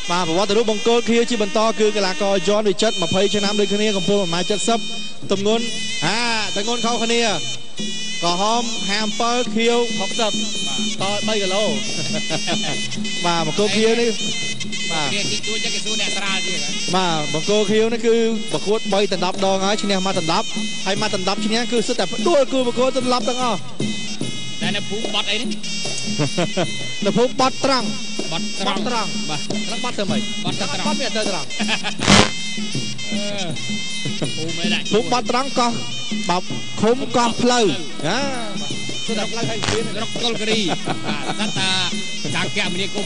បាទប្រវត្តិរូបបង្គោលឃាជាបន្តគឺកីឡាករយ៉នវិចិត្រ20ឆ្នាំដូចគ្នាកម្ពស់1.70ទម្ងន់ទម្ងន់ខុសគ្នាក្រហម57ខៀវ60ត3គីឡូបាទបង្គោលឃានេះបាទគេទីទួយគេសួរអ្នកស្រាលទៀតបាទបង្គោលឃាវនេះគឺប្រកួត3ដណ្ដប់ដងហើយឈ្នះមកដណ្ដប់ហើយមកដណ្ដប់ឈ្នះគឺសិតតែផ្ដួលគឺប្រកួតដណ្ដប់ទាំងអស់តែនៅភូមិបត់អីនេះនៅភូមិបត់ត្រង់បត់ត្រង់បាទត្រង់បត់ធ្វើម៉េចបត់ត្រង់បត់វាទៅត្រង់ភូមិមិនដាក់ភូមិបត់ត្រង់កោះបោកឃុំកោះផ្លូវគឺដល់ផ្លូវហើយស្រុកកុលគិរីបាទថាកាកៈមនីគុំ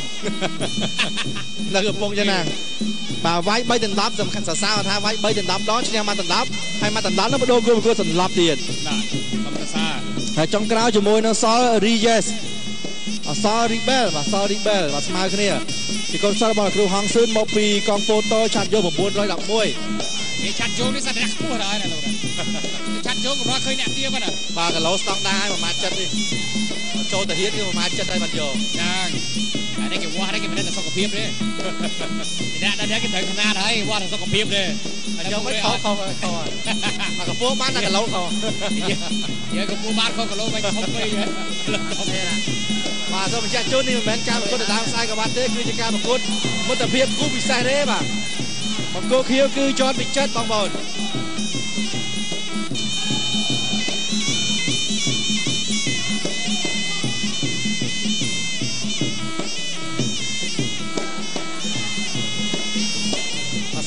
នៅកំពង់យ៉ាងណាបាទវាយ3ដណ្ដប់សំខាន់សរសើរថាវាយ3ដណ្ដប់ដងឈ្នះមកដណ្ដប់ហើយមកដណ្ដប់នោះបដូរគូប្រកួតសន្លប់ទៀតបាទសំសរសើរហើយចុងក្រោយជាមួយនៅសល់ Reyes អសរ Rebel បាទសរ Rebel បាទស្មើគ្នាពីកូនសិស្សរបស់គ្រូហងស៊ឿនមកពីកងពោតឆាត់យក911គេឆាត់យកនេះសត្វរះខ្ពស់ដែរណាលោកឆាត់យកកម្រឃើញអ្នកទាគាត់បាទគីឡូស្តង់ដារឲ្យ1.7នេះចូលទៅហ៊ានគឺ1.7ហើយបាត់យកហ្នឹងអានេះគេវាស់នេះគេមិនដឹងសុខភាពទេអ្នកដែលគេត្រូវຂະណាតហើយវាស់សុខភាពទេយកមិនខុសមកកម្ពស់បានតែគីឡូខុសយើងកម្ពស់បានខុសគីឡូមិនធំពេកបាទសូមបញ្ជាក់ជូននេះមិនមែនការប្រកួតដណ្ដើមខ្សែក្បាត់ទេគឺជាការប្រកួតមិត្តភាពគូពិសេសទេបាទបង្គោលខៀវគឺជាន់វិចិត្របងប្អូន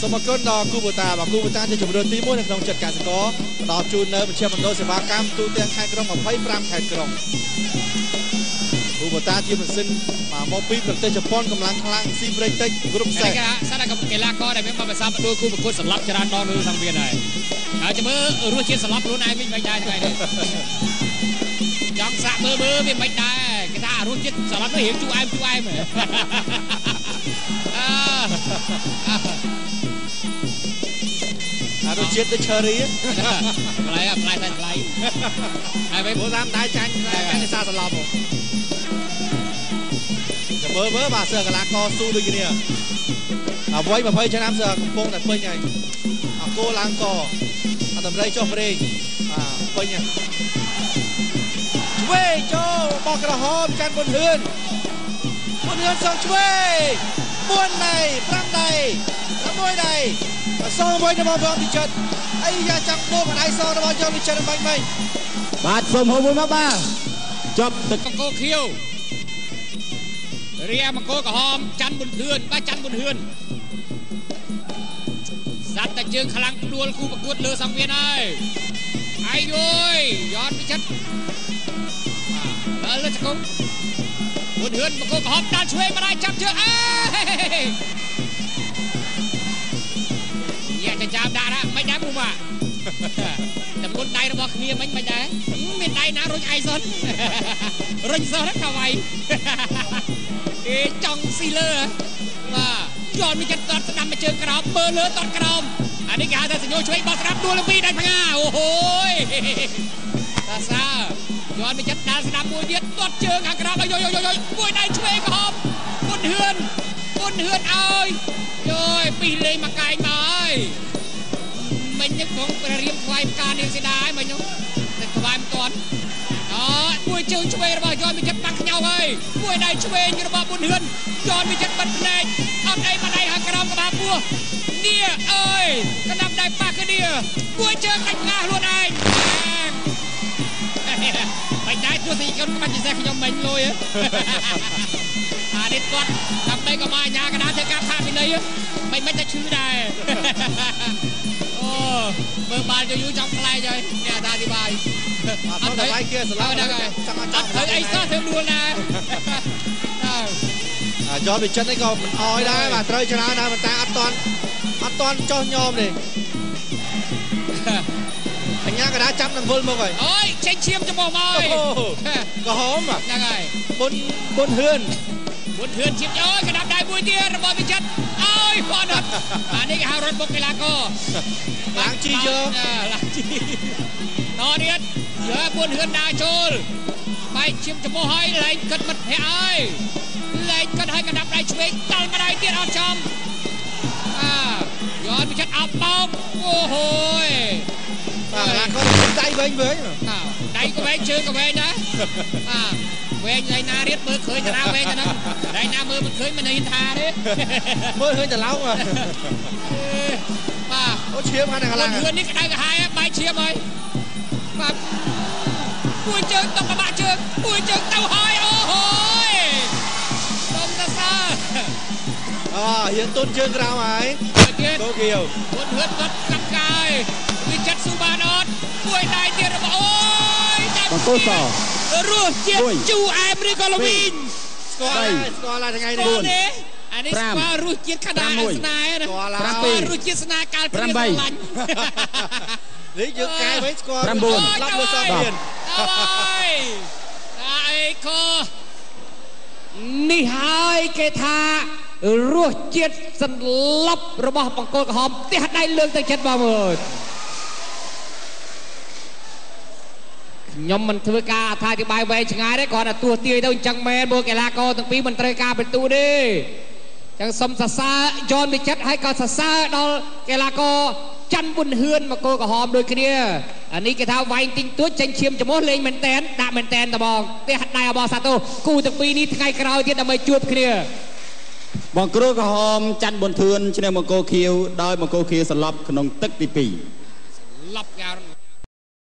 សូមអរគុណដល់គូបូតាបាទគូបូតាជាជំរឿនទី1នៅក្នុងចិត្តកសិករផ្ដល់ជូននៅមជ្ឈមណ្ឌលសេវាកម្មទូទាំងខេត្តក្រុង25ខេត្តក្រុងគូបូតាជាម៉ាស៊ីនមកពីប្រទេសជប៉ុនកម្លាំងខ្លាំងស៊ីប្រេងតិចគ្រប់សេះសារតែកីឡាករដែលមានបទពិសោធន៍ដួលគូប្រកួតសម្រាប់ច្រើនដងនៅសង្វៀនហើយហើយចាំមើលរសជាតិសម្រាប់ខ្លួនឯងវិញមិនដែរថ្ងៃនេះចង់សាក់មើលវាមិនដែរគេថារសជាតិសម្រាប់នេះរៀងជូរអែមរសជាតិដូច cherry ថ្លៃថ្លៃតែថ្លៃហើយពេលព្រោះតាមដៃចាញ់គេសាសន្លប់ចាំមើលបាទសើកីឡាករស៊ូដូចគ្នាអ្វី20ឆ្នាំសើកំពុងតែពេញហើយអកូឡើងកអត់តម្រៃចុះប្រេងពេញហើយឆ្វេងចូលបោះក្រហមកាន់មុនហ៊ឿនសងឆ្វេង4ដៃ5ដៃ6ដៃសងមួយរបស់បងវិចិត្រអីយ៉ាចង់ដូរកដៃសងរបស់យើងវិចិត្របាញ់បាទសូមហៅមួយមកបាទចប់ទឹកបង្គោលខៀវរៀបង្គោលក្រហមច័ន្ទប៊ុនធឿនបាទច័ន្ទប៊ុនធឿនសត្វតែជើងខ្លាំងដួលគូប្រកួតលើសង្វៀនហើយអាយយយ៉នវិចិត្របាទលើចង្គង់ប៊ុនធឿនបង្គោលក្រហមដាល់ឆ្វេងម្ដាយចាប់ជើងអេយ៉ាចាំដាក់ណាមិនដែរពុំបាទតែមុនដៃរបស់គ្នាមិនដែរមានដៃណារុញឯងសុនរុញសុនថាវ៉ៃគេចង់ស៊ីលើបាទយន់មានចិត្តតត់ស្ដាំមកជើងក្រោមមើលលើតត់ក្រោមអានេះគេហៅថាសញ្ញោឆ្វេងបោះស្ដាំដួលលើពីដាច់ផ្ងាអូហូយតាសាយន់មានចិត្តដាល់ស្ដាំមួយទៀតតត់ជើងខាងក្រោមយមួយដៃឆ្វេងក្រហមពុនហឿនឲ្យយពីលេងមកកែងមកហើយមិញនេះផងរៀមថ្វាយផ្កានាងសីតាហើយមិញនោះតែថ្វាយមិនទាន់មួយជើងឆ្វេងរបស់យន់មានចិត្តបាក់ខ្ញៅហើយមួយដៃឆ្វេងរបស់ប៊ុនហឿនយន់មានចិត្តបិទភ្នែកអត់អីមកដៃខាងក្រោមក្បាលពោះនេះអើយកណ្ដាប់ដៃប៉ះគឺនេះមួយជើងដាច់ផ្ងាខ្លួនឯងបាច់ដៃទោះទីខ្ញុំបាច់ពិសេសខ្ញុំមិញលុយអានេះគាត់ដើម្បីក៏មកអាញាកណ្ដាលធ្វើការផាកពីនេះមិនតែឈឺដែរអូមើលបាល់យូរចង់ខ្លែងហើយអ្នកអធិប្បាយអត់ទៅវាយគេស្លាប់ហ្នឹងហើយចង់អត់ទៅអីសោះធ្វើដួលដែរយ៉នវិចិត្រនេះក៏មិនអោយដែរបាទត្រូវច្រើនដែរប៉ុន្តែអត់តន់ចុះញោមទេអញ្ញាកណ្ដាលចាប់នឹងវល់មកហើយអូយចេញឈាមចំពោះមកហើយក្រហមហ្នឹងហើយប៊ុនហឿនឈាមអូយកណ្ដាប់ដៃមួយទៀតរបស់វិចិត្រអូយផនអត់អានេះគេហៅរត់បុកកីឡាករឡើងជីយើងឡើងជីតទៀតយកប៊ុនហឿនដើរចូលបែកឈាមចំពោះហើយលែងគិតមិត្តភ័ក្ដិហើយ លែងគាត់ឲ្យកណ្ដាប់ដៃឆ្វេងដល់ម្ដាយទៀតអត់ចំย้อนไปชัดอัพป้อมโอ้โหแล้วก็ได้เว้ยได้ก็เว้ยเชิงก็เว้ยนะเว้ยไรนาเรียบมือเคยจะน่าเว้ยจะนั้นไรนามือมันเคยมันในอินทาดิมือเคยจะเล้าอ่ะโอ้เชียร์มาในกลางเพื่อนนี่ก็ได้กับหายใบเชียร์ไหมปุ้ยเจิงต้องกระบะเจิงปุ้ยเจิงเต้าหายโอ้โหต้มซาซาhiện tôn chương rau ấy Tô Kiều một hớt vật cặp cài vì chất su ba đón buổi đại tiền là ôi bằng cô sò ruột chết chu em đi con lông in score là thằng ngày này buồn anh ấy score ruột chết khả năng snai nè score ruột chết snai cao Pram bay lấy chữ cái với score Pram buồn lắp vô sao tiền ôi đại côนี่hai cái tha រសជាតិសន្លប់របស់បង្គោលក្រហមផ្ទះដៃលើកទៅចិត្តបងមើលខ្ញុំមិនធ្វើការអត្ថាធិប្បាយវែងឆ្ងាយទេគ្រាន់តែទួទាយទៅអញ្ចឹងមែនមើលកីឡាករទាំងពីរមិនត្រូវការបន្ទូទេអញ្ចឹងសូមសរសើរយនវិចិត្រហើយក៏សរសើរដល់កីឡាករច័ន្ទប៊ុនហឿនបង្គោលក្រហមដូចគ្នាអានេះគេថាវែងទិញទួចចេញឈាមចំោះលេងមែនតែនដាក់មែនតែនតបងផ្ទះដៃរបស់សាទរគូទាំងពីរនេះថ្ងៃក្រោយទៀតដើម្បីជួបគ្នាបង្គោលក្រហមច័ន្ទប៊ុនធឿនឈ្នះបង្គោលខៀវដោយបង្គោលខៀវសន្លប់ក្នុងទឹកទី2សន្លប់